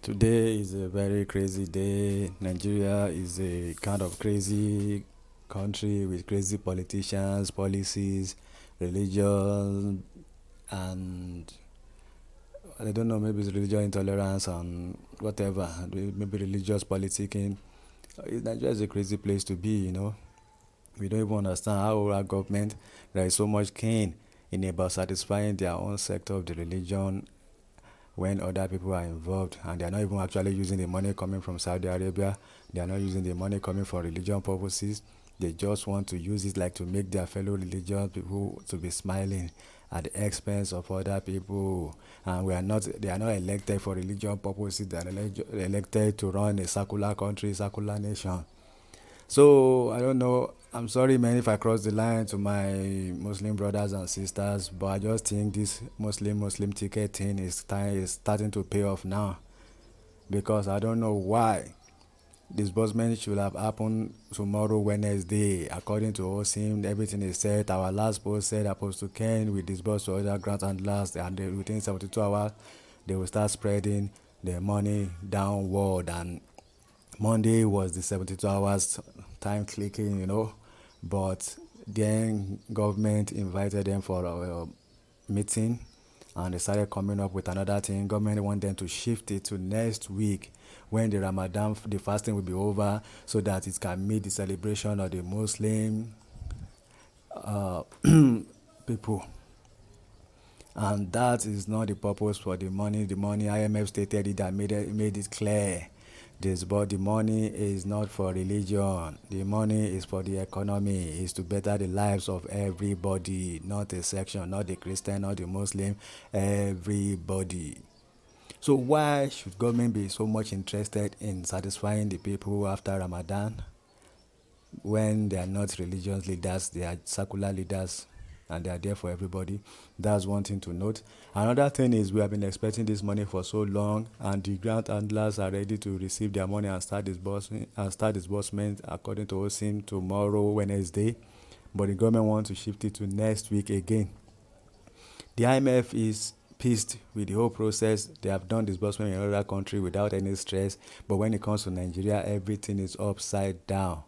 Today is a very crazy day. Nigeria is a kind of crazy country with crazy politicians, policies, religion, and I don't know, maybe it's religious intolerance and whatever, maybe religious politicking. Nigeria is a crazy place to be. We don't even understand how our government, there is so much gain in about satisfying their own sector of the religion when other people are involved and they are not even actually using the money coming from Saudi Arabia. They are not using the money coming for religion purposes. They just want to use it like to make their fellow religious people to be smiling at the expense of other people. And they are not elected for religion purposes. They are elected to run a secular country, secular nation. So I don't know. I'm sorry, man, if I cross the line to my Muslim brothers and sisters, but I just think this Muslim ticket thing is starting to pay off now because I don't know why. Disbursement should have happened tomorrow, Wednesday. According to OSIM, everything is set. Our last post said Apostle Ken will disburse to other grants and last, and within 72 hours, they will start spreading the money downward. And Monday was the 72 hours time clicking. But then government invited them for a meeting and they started coming up with another thing. Government want them to shift it to next week when the Ramadan, the fasting will be over so that it can meet the celebration of the Muslim uh, people. And that is not the purpose for the money. The money IMF stated it and made it clear. But the money is not for religion. The money is for the economy. It's to better the lives of everybody, not a section, not the Christian, not the Muslim, everybody. So why should government be so much interested in satisfying the people after Ramadan when they are not religious leaders, they are secular leaders and they are there for everybody? That's one thing to note. Another thing is we have been expecting this money for so long and the grant handlers are ready to receive their money and start disbursement according to OSIM tomorrow, Wednesday. But the government wants to shift it to next week again. The IMF is pissed with the whole process. They have done disbursement in other country without any stress, but when it comes to Nigeria, everything is upside down.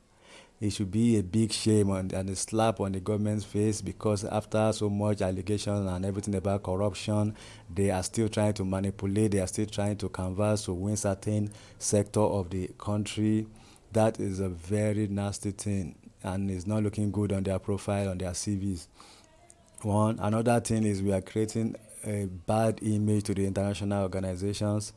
It should be a big shame and a slap on the government's face because after so much allegation and everything about corruption, they are still trying to manipulate, they are still trying to canvass to win certain sector of the country. That is a very nasty thing and it's not looking good on their profile, on their CVs. One another thing is we are creating a bad image to the international organizations.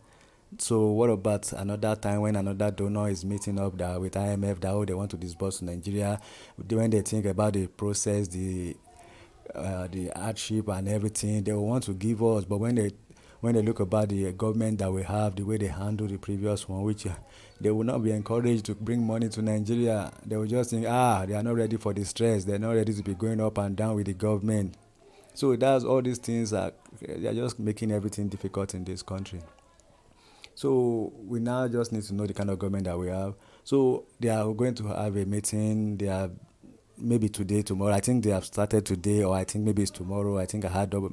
So what about another time when another donor is meeting up that with IMF that they want to disburse to Nigeria? When they think about the process, the hardship and everything, they will want to give us. But when they look about the government that we have, the way they handle the previous one, which they will not be encouraged to bring money to Nigeria. They will just think, they are not ready for the stress. They're not ready to be going up and down with the government. So that's all these things they are just making everything difficult in this country. So we now just need to know the kind of government that we have. So they are going to have a meeting. They are maybe today, tomorrow. I think they have started today, or I think maybe it's tomorrow. I think I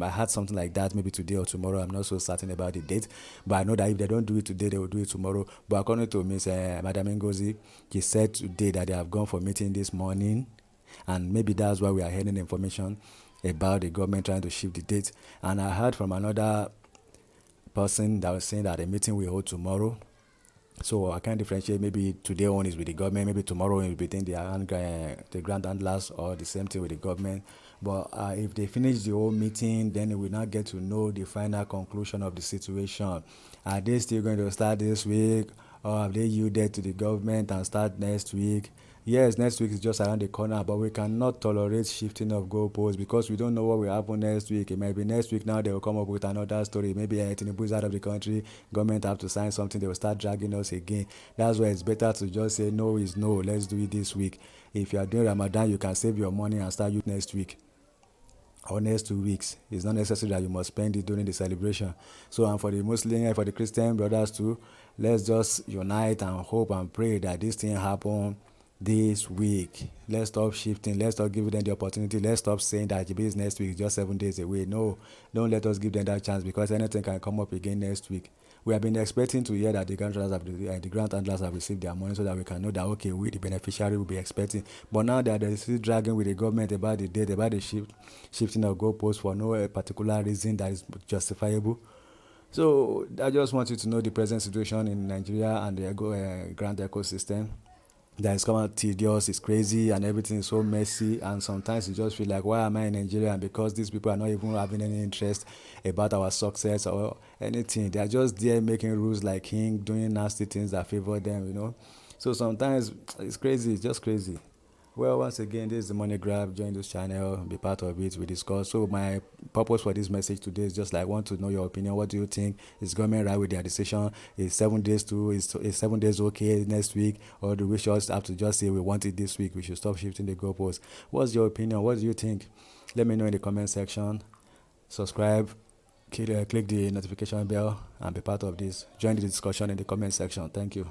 had something like that, maybe today or tomorrow. I'm not so certain about the date, but I know that if they don't do it today, they will do it tomorrow. But according to Miss Madam Ngozi, she said today that they have gone for meeting this morning, and maybe that's why we are hearing information about the government trying to shift the date. And I heard from another person that was saying that the meeting will hold tomorrow. So I can't differentiate. Maybe today one is with the government, maybe tomorrow is between the grand handlers, or the same thing with the government. But if they finish the whole meeting, then we will not get to know the final conclusion of the situation. Are they still going to start this week, or have they yielded to the government and start next week? Yes, next week is just around the corner, but we cannot tolerate shifting of goalposts because we don't know what will happen next week. It might be next week now they will come up with another story. Maybe Tinubu is out of the country, government have to sign something, they will start dragging us again. That's why it's better to just say no is no, let's do it this week. If you are doing Ramadan, you can save your money and start it next week or next 2 weeks. It's not necessary that you must spend it during the celebration. So, and for the Muslim and for the Christian brothers too, let's just unite and hope and pray that this thing happen this week. Let's stop shifting. Let's stop giving them the opportunity. Let's stop saying that the next week is just 7 days away. No, don't let us give them that chance because anything can come up again next week. We have been expecting to hear that the grant handlers have received their money so that we can know that, okay, we, the beneficiary, will be expecting. But now that they're still dragging with the government about the date, about the shifting of goalposts for no particular reason that is justifiable. So I just want you to know the present situation in Nigeria and the grant ecosystem. That is kind of tedious, it's crazy, and everything is so messy. And sometimes you just feel like, why am I in Nigeria? And because these people are not even having any interest about our success or anything, they are just there making rules like king, doing nasty things that favor them. So sometimes it's crazy, it's just crazy. Well, once again, this is the Money Grab. Join this channel, be part of it. We discuss. So my purpose for this message today is just like, want to know your opinion. What do you think? Is government right with their decision? Is 7 days is 7 days okay next week, or do we just have to just say we want it this week? We should stop shifting the goalposts. What's your opinion? What do you think? Let me know in the comment section. Subscribe. Click the notification bell and be part of this. Join the discussion in the comment section. Thank you.